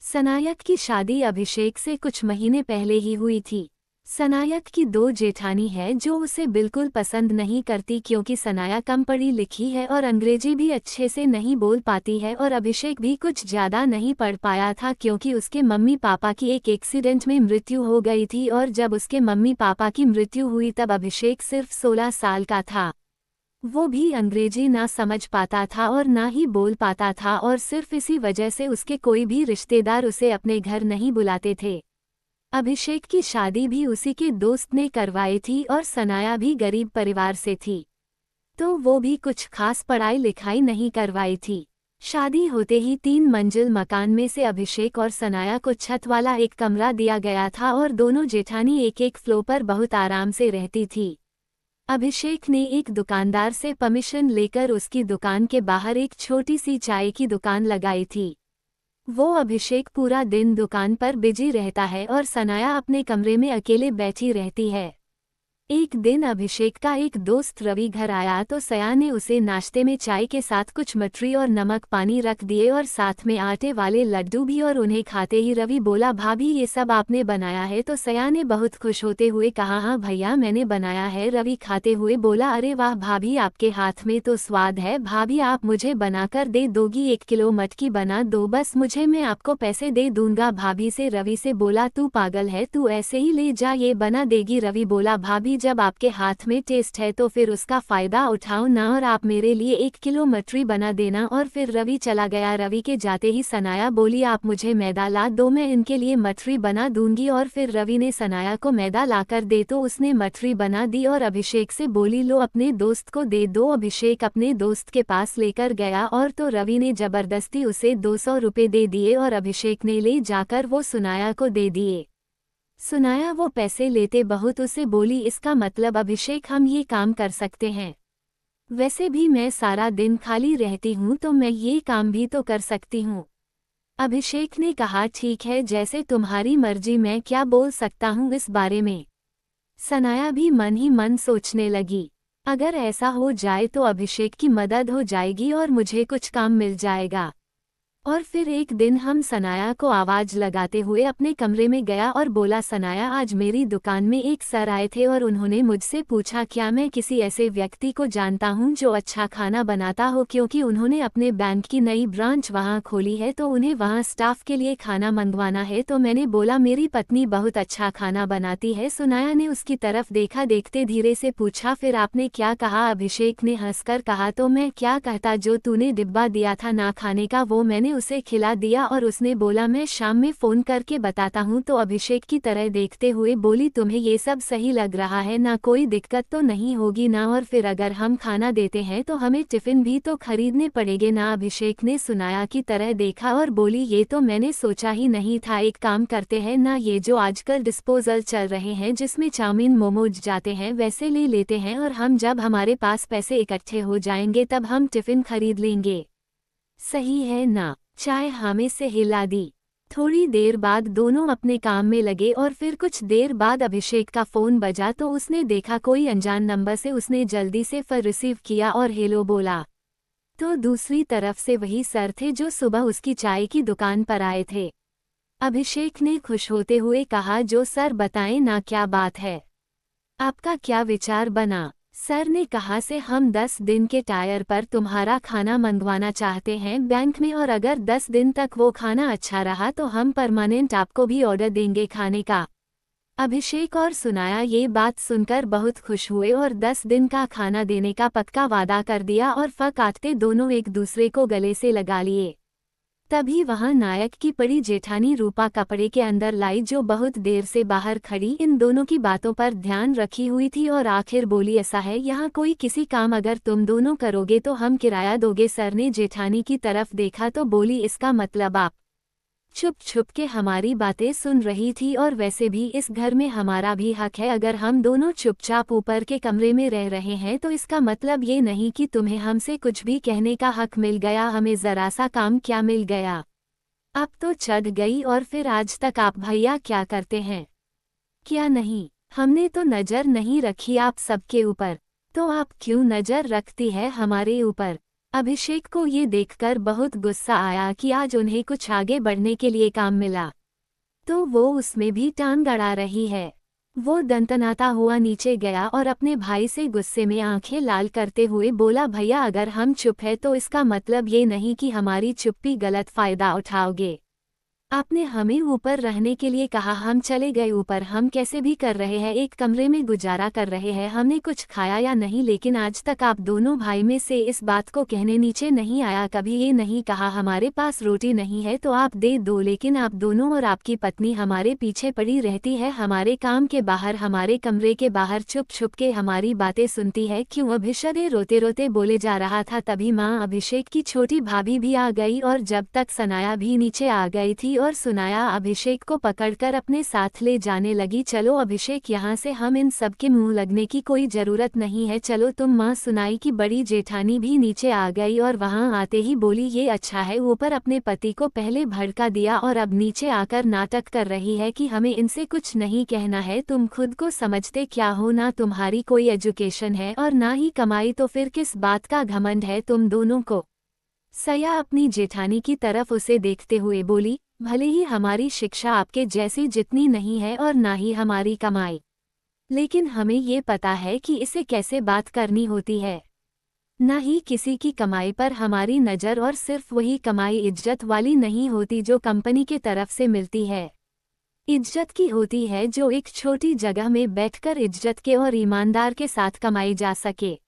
सनायक की शादी अभिषेक से कुछ महीने पहले ही हुई थी। सनायक की दो जेठानी है जो उसे बिल्कुल पसंद नहीं करती क्योंकि सनाया कम पढ़ी लिखी है और अंग्रेजी भी अच्छे से नहीं बोल पाती है और अभिषेक भी कुछ ज़्यादा नहीं पढ़ पाया था क्योंकि उसके मम्मी पापा की एक एक्सीडेंट में मृत्यु हो गई थी और जब उसके मम्मी पापा की मृत्यु हुई तब अभिषेक सिर्फ 16 साल का था। वो भी अंग्रेजी ना समझ पाता था और ना ही बोल पाता था और सिर्फ इसी वजह से उसके कोई भी रिश्तेदार उसे अपने घर नहीं बुलाते थे। अभिषेक की शादी भी उसी के दोस्त ने करवाई थी और सनाया भी गरीब परिवार से थी, तो वो भी कुछ खास पढ़ाई लिखाई नहीं करवाई थी। शादी होते ही 3 मंजिल मकान में से अभिषेक और सनाया को छत वाला एक कमरा दिया गया था और दोनों जेठानी एक एक फ्लोर पर बहुत आराम से रहती थी। अभिषेक ने एक दुकानदार से परमिशन लेकर उसकी दुकान के बाहर एक छोटी सी चाय की दुकान लगाई थी। वो अभिषेक पूरा दिन दुकान पर बिजी रहता है और सनाया अपने कमरे में अकेले बैठी रहती है। एक दिन अभिषेक का एक दोस्त रवि घर आया तो सया ने उसे नाश्ते में चाय के साथ कुछ मठरी और नमक पानी रख दिए और साथ में आटे वाले लड्डू भी और उन्हें खाते ही रवि बोला, भाभी ये सब आपने बनाया है? तो सया ने बहुत खुश होते हुए कहा, हाँ भैया मैंने बनाया है। रवि खाते हुए बोला, अरे वाह भाभी आपके हाथ में तो स्वाद है। भाभी आप मुझे बनाकर दे दोगी? 1 किलो मटकी बना दो बस मुझे, मैं आपको पैसे दे दूंगा भाभी से। रवि से बोला, तू पागल है, तू ऐसे ही ले जा, ये बना देगी? रवि बोला, भाभी जब आपके हाथ में टेस्ट है तो फिर उसका फायदा उठाओ ना और आप मेरे लिए 1 किलो मटरी बना देना। और फिर रवि चला गया। रवि के जाते ही सनाया बोली, आप मुझे मैदा ला दो, मैं इनके लिए मटरी बना दूंगी। और फिर रवि ने सनाया को मैदा लाकर दे तो उसने मटरी बना दी और अभिषेक से बोली, लो अपने दोस्त को दे दो। अभिषेक अपने दोस्त के पास लेकर गया और तो रवि ने जबरदस्ती उसे 200 रुपये दे दिए और अभिषेक ने ले जाकर वो सनाया को दे दिए। सनाया वो पैसे लेते बहुत उसे बोली, इसका मतलब अभिषेक हम ये काम कर सकते हैं, वैसे भी मैं सारा दिन खाली रहती हूँ तो मैं ये काम भी तो कर सकती हूँ। अभिषेक ने कहा, ठीक है जैसे तुम्हारी मर्जी, मैं क्या बोल सकता हूँ इस बारे में। सनाया भी मन ही मन सोचने लगी, अगर ऐसा हो जाए तो अभिषेक की मदद हो जाएगी और मुझे कुछ काम मिल जाएगा। और फिर एक दिन हम सनाया को आवाज लगाते हुए अपने कमरे में गया और बोला, सनाया आज मेरी दुकान में एक सर आए थे और उन्होंने मुझसे पूछा क्या मैं किसी ऐसे व्यक्ति को जानता हूं जो अच्छा खाना बनाता हो, क्योंकि उन्होंने अपने बैंक की नई ब्रांच वहां खोली है तो उन्हें वहां स्टाफ के लिए खाना मंगवाना है। तो मैंने बोला, मेरी पत्नी बहुत अच्छा खाना बनाती है। सनाया ने उसकी तरफ देखा, देखते धीरे से पूछा, फिर आपने क्या कहा? अभिषेक ने हंसकर कहा, तो मैं क्या कहता, जो तूने डिब्बा दिया था ना खाने का वो मैंने उसे खिला दिया। और उसने बोला, मैं शाम में फोन करके बताता हूँ। तो अभिषेक की तरह देखते हुए बोली, तुम्हें ये सब सही लग रहा है ना? कोई दिक्कत तो नहीं होगी ना? और फिर अगर हम खाना देते हैं तो हमें टिफिन भी तो खरीदने पड़ेंगे ना? अभिषेक ने सनाया की तरह देखा और बोली, ये तो मैंने सोचा ही नहीं था। एक काम करते हैं ना, ये जो आजकल डिस्पोजल चल रहे हैं जिसमें चाउमीन मोमोज जाते हैं वैसे ले लेते हैं और हम जब हमारे पास पैसे इकट्ठे हो जाएंगे तब हम टिफिन खरीद लेंगे, सही है ना? चाय हमें से हिला दी। थोड़ी देर बाद दोनों अपने काम में लगे और फिर कुछ देर बाद अभिषेक का फोन बजा तो उसने देखा कोई अनजान नंबर से। उसने जल्दी से फोन रिसीव किया और हेलो बोला, तो दूसरी तरफ से वही सर थे जो सुबह उसकी चाय की दुकान पर आए थे। अभिषेक ने खुश होते हुए कहा, जो सर बताएं ना, क्या बात है, आपका क्या विचार बना? सर ने कहा, से हम 10 दिन के टायर पर तुम्हारा खाना मंगवाना चाहते हैं बैंक में, और अगर 10 दिन तक वो खाना अच्छा रहा तो हम परमानेंट आपको भी ऑर्डर देंगे खाने का। अभिषेक और सनाया ये बात सुनकर बहुत खुश हुए और 10 दिन का खाना देने का पक्का वादा कर दिया और फक काटते दोनों एक दूसरे को गले से लगा लिए। तभी वहां नायक की बड़ी जेठानी रूपा कपड़े के अंदर लाई, जो बहुत देर से बाहर खड़ी इन दोनों की बातों पर ध्यान रखी हुई थी और आखिर बोली, ऐसा है यहाँ कोई किसी काम अगर तुम दोनों करोगे तो हम किराया दोगे? सर ने जेठानी की तरफ देखा तो बोली, इसका मतलब आप छुप छुप के हमारी बातें सुन रही थी, और वैसे भी इस घर में हमारा भी हक है। अगर हम दोनों चुपचाप ऊपर के कमरे में रह रहे हैं तो इसका मतलब ये नहीं कि तुम्हें हमसे कुछ भी कहने का हक मिल गया। हमें जरा सा काम क्या मिल गया, अब तो चढ़ गई। और फिर आज तक आप भैया क्या करते हैं क्या नहीं? हमने तो नज़र नहीं रखी आप सबके ऊपर, तो आप क्यों नज़र रखती है हमारे ऊपर? अभिषेक को ये देखकर बहुत गुस्सा आया कि आज उन्हें कुछ आगे बढ़ने के लिए काम मिला, तो वो उसमें भी टांग अड़ा रही है। वो दंतनाता हुआ नीचे गया और अपने भाई से गुस्से में आंखें लाल करते हुए बोला, भैया अगर हम चुप है तो इसका मतलब ये नहीं कि हमारी चुप्पी गलत फायदा उठाओगे। आपने हमें ऊपर रहने के लिए कहा, हम चले गए ऊपर। हम कैसे भी कर रहे हैं, एक कमरे में गुजारा कर रहे हैं। हमने कुछ खाया या नहीं, लेकिन आज तक आप दोनों भाई में से इस बात को कहने नीचे नहीं आया। कभी ये नहीं कहा हमारे पास रोटी नहीं है तो आप दे दो, लेकिन आप दोनों और आपकी पत्नी हमारे पीछे पड़ी रहती है, हमारे काम के बाहर, हमारे कमरे के बाहर छुप छुप के हमारी बातें सुनती है। क्यों? अभिषेक रोते रोते बोले जा रहा था, तभी माँ अभिषेक की छोटी भाभी भी आ गई और जब तक सनाया भी नीचे आ गई थी और सुनाया अभिषेक को पकड़कर अपने साथ ले जाने लगी। चलो अभिषेक यहाँ से, हम इन सब के मुंह लगने की कोई जरूरत नहीं है, चलो तुम। माँ सुनाई की बड़ी जेठानी भी नीचे आ गई और वहाँ आते ही बोली, ये अच्छा है, ऊपर अपने पति को पहले भड़का दिया और अब नीचे आकर नाटक कर रही है कि हमें इनसे कुछ नहीं कहना है। तुम खुद को समझते क्या हो? ना तुम्हारी कोई एजुकेशन है और ना ही कमाई, तो फिर किस बात का घमंड है तुम दोनों को? सया अपनी जेठानी की तरफ उसे देखते हुए बोली, भले ही हमारी शिक्षा आपके जैसी जितनी नहीं है और ना ही हमारी कमाई, लेकिन हमें ये पता है कि इसे कैसे बात करनी होती है। ना ही किसी की कमाई पर हमारी नज़र, और सिर्फ वही कमाई इज्जत वाली नहीं होती जो कंपनी के तरफ से मिलती है। इज्जत की होती है जो एक छोटी जगह में बैठकर इज्जत के और ईमानदार के साथ कमाई जा सके।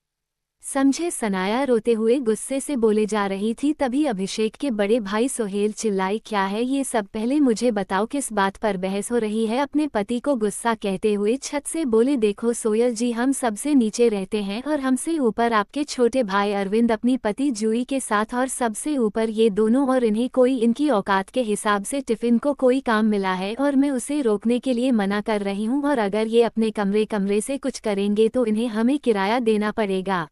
समझे? सनाया रोते हुए गुस्से से बोले जा रही थी, तभी अभिषेक के बड़े भाई सोहेल चिल्लाई, क्या है ये सब? पहले मुझे बताओ किस बात पर बहस हो रही है? अपने पति को गुस्सा कहते हुए छत से बोले, देखो सोयल जी, हम सबसे नीचे रहते हैं और हमसे ऊपर आपके छोटे भाई अरविंद अपनी पति जूही के साथ, और सबसे ऊपर ये दोनों, और इन्हें कोई इनकी औकात के हिसाब से टिफिन को कोई काम मिला है और मैं उसे रोकने के लिए मना कर रही हूँ, और अगर ये अपने कमरे से कुछ करेंगे तो इन्हें हमें किराया देना पड़ेगा।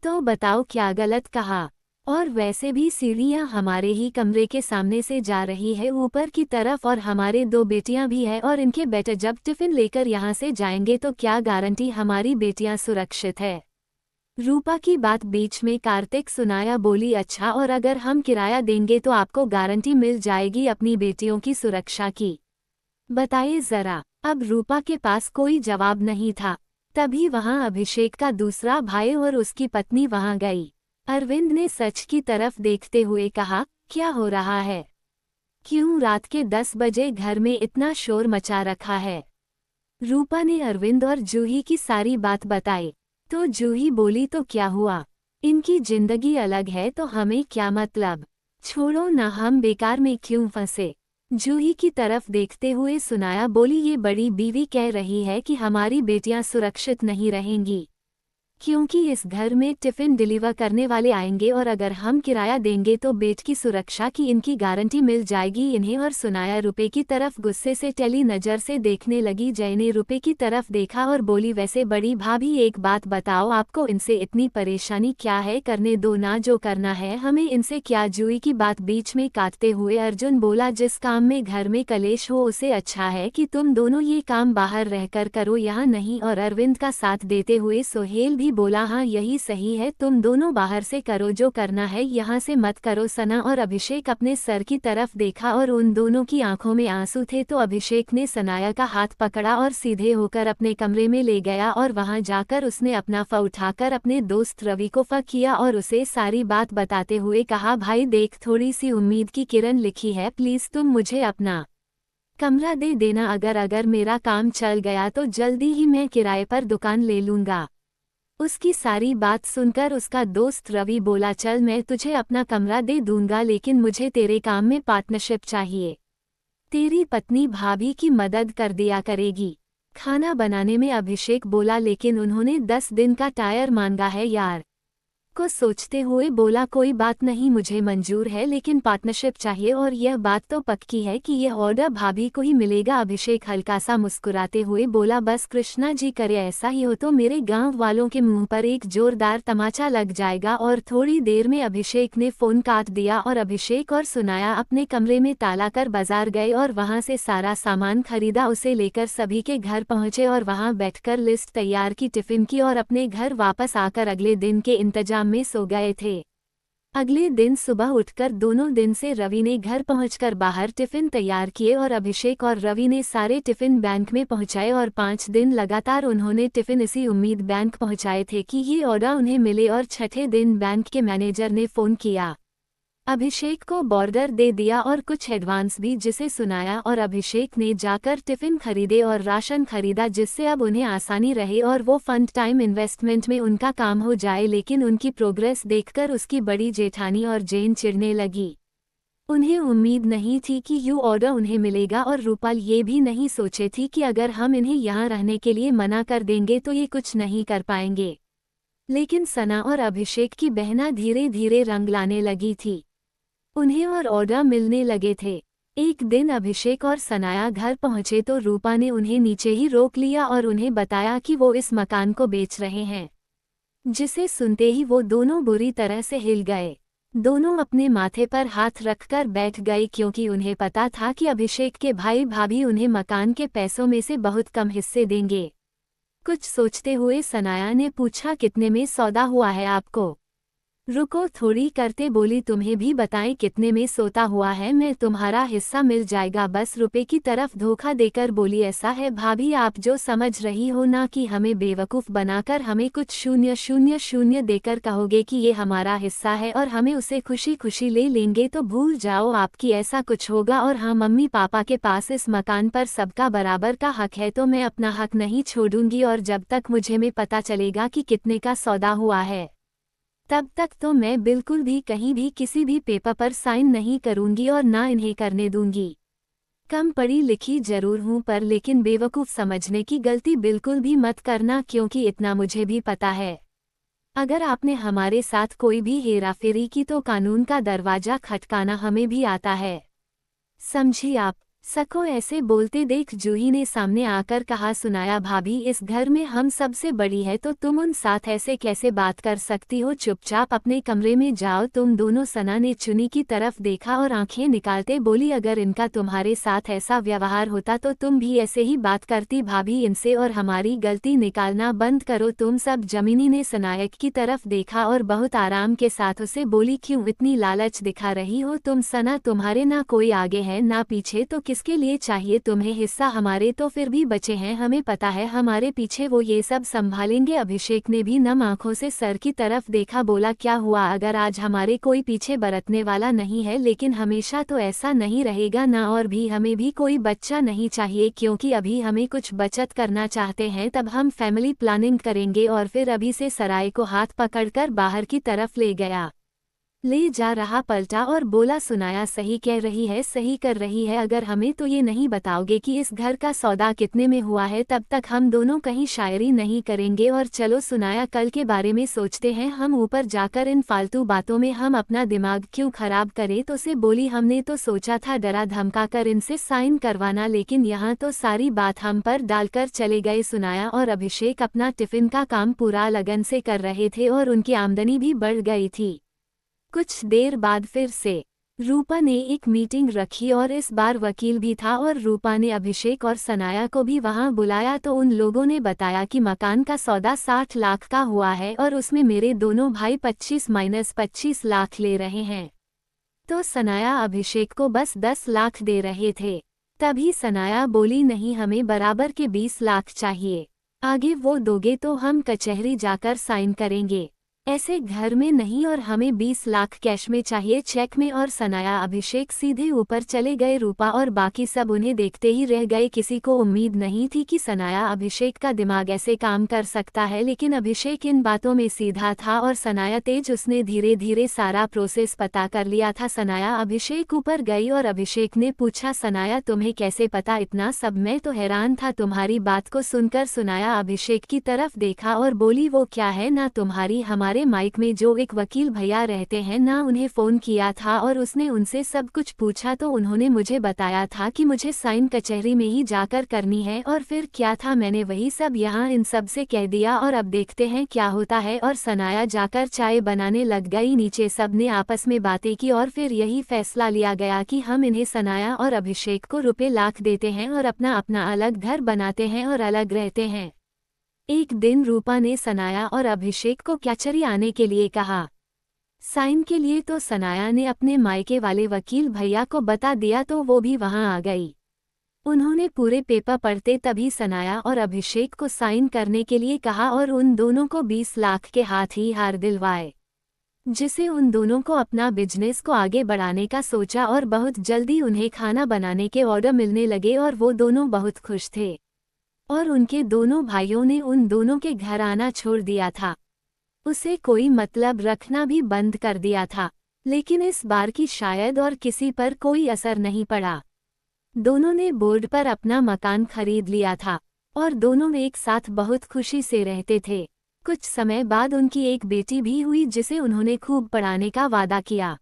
तो बताओ क्या गलत कहा? और वैसे भी सीढ़ियाँ हमारे ही कमरे के सामने से जा रही है ऊपर की तरफ, और हमारे 2 बेटियां भी है, और इनके बेटे जब टिफिन लेकर यहाँ से जाएंगे तो क्या गारंटी हमारी बेटियां सुरक्षित है? रूपा की बात बीच में कार्तिक सुनाया बोली, अच्छा, और अगर हम किराया देंगे तो आपको गारंटी मिल जाएगी अपनी बेटियों की सुरक्षा की? बताइए जरा। अब रूपा के पास कोई जवाब नहीं था। तभी वहां अभिषेक का दूसरा भाई और उसकी पत्नी वहां गई। अरविंद ने सच की तरफ देखते हुए कहा, क्या हो रहा है? क्यों रात के 10 बजे घर में इतना शोर मचा रखा है? रूपा ने अरविंद और जूही की सारी बात बताई। तो जूही बोली, तो क्या हुआ? इनकी जिंदगी अलग है तो हमें क्या मतलब? छोड़ो ना, हम बेकार में क्यों फंसे? जूही की तरफ देखते हुए सुनाया बोली, ये बड़ी बीवी कह रही है कि हमारी बेटियां सुरक्षित नहीं रहेंगी, क्योंकि इस घर में टिफिन डिलीवर करने वाले आएंगे, और अगर हम किराया देंगे तो बेट की सुरक्षा की इनकी गारंटी मिल जाएगी इन्हें। और सुनाया रुपए की तरफ गुस्से से टेली नज़र से देखने लगी। जय ने रुपए की तरफ देखा और बोली, वैसे बड़ी भाभी एक बात बताओ, आपको इनसे इतनी परेशानी क्या है? करने दो ना, जो करना है, हमें इनसे क्या? जूही की बात बीच में काटते हुए अर्जुन बोला, जिस काम में घर में कलेश हो उसे अच्छा है कि तुम दोनों ये काम बाहर रहकर करो, यहाँ नहीं। और अरविंद का साथ देते हुए सोहेल भी बोला, हाँ यही सही है, तुम दोनों बाहर से करो, जो करना है यहाँ से मत करो। सना और अभिषेक अपने सर की तरफ देखा और उन दोनों की आंखों में आंसू थे, तो अभिषेक ने सनाया का हाथ पकड़ा और सीधे होकर अपने कमरे में ले गया, और वहां जाकर उसने अपना फ़ उठाकर अपने दोस्त रवि को फ़ किया और उसे सारी बात बताते हुए कहा, भाई देख, थोड़ी सी उम्मीद की किरण लिखी है, प्लीज़ तुम मुझे अपना कमरा दे देना। अगर मेरा काम चल गया तो जल्दी ही मैं किराए पर दुकान ले लूँगा। उसकी सारी बात सुनकर उसका दोस्त रवि बोला, चल मैं तुझे अपना कमरा दे दूंगा, लेकिन मुझे तेरे काम में पार्टनरशिप चाहिए। तेरी पत्नी भाभी की मदद कर दिया करेगी। खाना बनाने में अभिषेक बोला, लेकिन उन्होंने 10 दिन का टायर मांगा है यार। को सोचते हुए बोला, कोई बात नहीं, मुझे मंजूर है, लेकिन पार्टनरशिप चाहिए, और यह बात तो पक्की है कि यह ऑर्डर भाभी को ही मिलेगा। अभिषेक हल्का सा मुस्कुराते हुए बोला, बस कृष्णा जी करे ऐसा ही हो तो मेरे गांव वालों के मुंह पर एक जोरदार तमाचा लग जाएगा। और थोड़ी देर में अभिषेक ने फोन काट दिया और अभिषेक और सुनाया अपने कमरे में ताला कर बाजार गए और वहां से सारा सामान खरीदा। उसे लेकर सभी के घर पहुंचे और वहां बैठकर लिस्ट तैयार की टिफिन की, और अपने घर वापस आकर अगले दिन के इंतजाम में सो गए थे। अगले दिन सुबह उठकर दोनों दिन से रवि ने घर पहुंचकर बाहर टिफिन तैयार किए और अभिषेक और रवि ने सारे टिफिन बैंक में पहुंचाए और 5 दिन लगातार उन्होंने टिफिन इसी उम्मीद बैंक पहुंचाए थे कि ये ऑर्डर उन्हें मिले और छठे दिन बैंक के मैनेजर ने फ़ोन किया। अभिषेक को बॉर्डर दे दिया और कुछ एडवांस भी, जिसे सुनाया और अभिषेक ने जाकर टिफिन खरीदे और राशन खरीदा, जिससे अब उन्हें आसानी रहे और वो फंड टाइम इन्वेस्टमेंट में उनका काम हो जाए। लेकिन उनकी प्रोग्रेस देखकर उसकी बड़ी जेठानी और जेन चिढ़ने लगी। उन्हें उम्मीद नहीं थी कि यू ऑर्डर उन्हें मिलेगा और रूपाल ये भी नहीं सोचे थी कि अगर हम इन्हें यहाँ रहने के लिए मना कर देंगे तो ये कुछ नहीं कर पाएंगे। लेकिन सना और अभिषेक की बहना धीरे धीरे रंग लाने लगी थी। उन्हें और ऑर्डर मिलने लगे थे। एक दिन अभिषेक और सनाया घर पहुंचे तो रूपा ने उन्हें नीचे ही रोक लिया और उन्हें बताया कि वो इस मकान को बेच रहे हैं, जिसे सुनते ही वो दोनों बुरी तरह से हिल गए। दोनों अपने माथे पर हाथ रखकर बैठ गए क्योंकि उन्हें पता था कि अभिषेक के भाई भाभी उन्हें मकान के पैसों में से बहुत कम हिस्से देंगे। कुछ सोचते हुए सनाया ने पूछा, कितने में सौदा हुआ है आपको? रुको थोड़ी करते बोली, तुम्हें भी बताएं कितने में सोता हुआ है, मैं तुम्हारा हिस्सा मिल जाएगा। बस रुपए की तरफ धोखा देकर बोली, ऐसा है भाभी आप जो समझ रही हो ना कि हमें बेवकूफ़ बनाकर हमें कुछ 000 देकर कहोगे कि ये हमारा हिस्सा है और हमें उसे खुशी खुशी ले लेंगे, तो भूल जाओ आपकी ऐसा कुछ होगा। और हाँ, मम्मी पापा के पास इस मकान पर सबका बराबर का हक है, तो मैं अपना हक नहीं छोड़ूंगी और जब तक मुझे में पता चलेगा कि कितने का सौदा हुआ है तब तक तो मैं बिल्कुल भी कहीं भी किसी भी पेपर पर साइन नहीं करूंगी और ना इन्हें करने दूंगी। कम पढ़ी लिखी जरूर हूं पर लेकिन बेवकूफ़ समझने की गलती बिल्कुल भी मत करना, क्योंकि इतना मुझे भी पता है अगर आपने हमारे साथ कोई भी हेराफेरी की तो कानून का दरवाजा खटकाना हमें भी आता है, समझी आप? सको ऐसे बोलते देख जूही ने सामने आकर कहा, सुनाया भाभी इस घर में हम सबसे बड़ी है तो तुम उन साथ ऐसे कैसे बात कर सकती हो, चुपचाप अपने कमरे में जाओ तुम दोनों। सना ने चुनी की तरफ देखा और आंखें निकालते बोली, अगर इनका तुम्हारे साथ ऐसा व्यवहार होता तो तुम भी ऐसे ही बात करती भाभी, इनसे और हमारी गलती निकालना बंद करो तुम सब। जमीनी ने सनायक की तरफ देखा और बहुत आराम के साथ उसे बोली, क्यों इतनी लालच दिखा रही हो तुम सना, तुम्हारे ना कोई आगे है ना पीछे, तो किसके लिए चाहिए तुम्हें हिस्सा? हमारे तो फिर भी बचे हैं, हमें पता है हमारे पीछे वो ये सब संभालेंगे। अभिषेक ने भी नम आंखों से सर की तरफ देखा, बोला क्या हुआ अगर आज हमारे कोई पीछे बरतने वाला नहीं है, लेकिन हमेशा तो ऐसा नहीं रहेगा ना, और भी हमें भी कोई बच्चा नहीं चाहिए क्योंकि अभी हमें कुछ बचत करना चाहते हैं, तब हम फैमिली प्लानिंग करेंगे। और फिर अभी से सराय को हाथ पकड़कर बाहर की तरफ ले गया, ले जा रहा पलटा और बोला, सुनाया सही कह रही है, सही कर रही है, अगर हमें तो ये नहीं बताओगे कि इस घर का सौदा कितने में हुआ है तब तक हम दोनों कहीं शायरी नहीं करेंगे। और चलो सुनाया कल के बारे में सोचते हैं, हम ऊपर जाकर इन फालतू बातों में हम अपना दिमाग क्यों खराब करें। तो से बोली, हमने तो सोचा था डरा धमका कर इनसे साइन करवाना, लेकिन यहाँ तो सारी बात हम पर डालकर चले गए। सुनाया और अभिषेक अपना टिफिन का काम पूरा लगन से कर रहे थे और उनकी आमदनी भी बढ़ गई थी। कुछ देर बाद फिर से रूपा ने एक मीटिंग रखी और इस बार वकील भी था और रूपा ने अभिषेक और सनाया को भी वहां बुलाया, तो उन लोगों ने बताया कि मकान का सौदा 60 लाख का हुआ है और उसमें मेरे दोनों भाई 25-25 लाख ले रहे हैं। तो सनाया अभिषेक को बस 10 लाख दे रहे थे। तभी सनाया बोली, नहीं हमें बराबर के 20 लाख चाहिए, आगे वो दोगे तो हम कचहरी जाकर साइन करेंगे, ऐसे घर में नहीं, और हमें 20 लाख कैश में चाहिए, चेक में। और सनाया अभिषेक सीधे ऊपर चले गए। रूपा और बाकी सब उन्हें देखते ही रह गए। किसी को उम्मीद नहीं थी कि सनाया अभिषेक का दिमाग ऐसे काम कर सकता है, लेकिन अभिषेक इन बातों में सीधा था और सनाया तेज, उसने धीरे धीरे सारा प्रोसेस पता कर लिया था। सनाया अभिषेक ऊपर गई और अभिषेक ने पूछा, सनाया तुम्हें कैसे पता इतना सब? मैं तो हैरान था तुम्हारी बात को सुनकर। सनाया अभिषेक की तरफ देखा और बोली, वो क्या है ना, तुम्हारी हमारे माइक में जो एक वकील भैया रहते हैं ना, उन्हें फ़ोन किया था और उसने उनसे सब कुछ पूछा, तो उन्होंने मुझे बताया था कि मुझे साइन कचहरी में ही जाकर करनी है। और फिर क्या था, मैंने वही सब यहाँ इन सब से कह दिया और अब देखते हैं क्या होता है। और सनाया जाकर चाय बनाने लग गई। नीचे सब ने आपस में बातें की और फिर यही फैसला लिया गया कि हम इन्हें, सनाया और अभिषेक को रुपए लाख देते हैं और अपना अपना अलग घर बनाते हैं और अलग रहते हैं। एक दिन रूपा ने सनाया और अभिषेक को कचहरी आने के लिए कहा। साइन के लिए तो सनाया ने अपने मायके वाले वकील भैया को बता दिया तो वो भी वहां आ गई। उन्होंने पूरे पेपर पढ़ते तभी सनाया और अभिषेक को साइन करने के लिए कहा और उन दोनों को 20 लाख के हाथ ही हार दिलवाए, जिसे उन दोनों को अपना बिजनेस को आगे बढ़ाने का सोचा और बहुत जल्दी उन्हें खाना बनाने के ऑर्डर मिलने लगे और वो दोनों बहुत खुश थे। और उनके दोनों भाइयों ने उन दोनों के घर आना छोड़ दिया था, उसे कोई मतलब रखना भी बंद कर दिया था। लेकिन इस बार की शायद और किसी पर कोई असर नहीं पड़ा। दोनों ने बोर्ड पर अपना मकान खरीद लिया था और दोनों एक साथ बहुत खुशी से रहते थे। कुछ समय बाद उनकी एक बेटी भी हुई जिसे उन्होंने खूब पढ़ाने का वादा किया।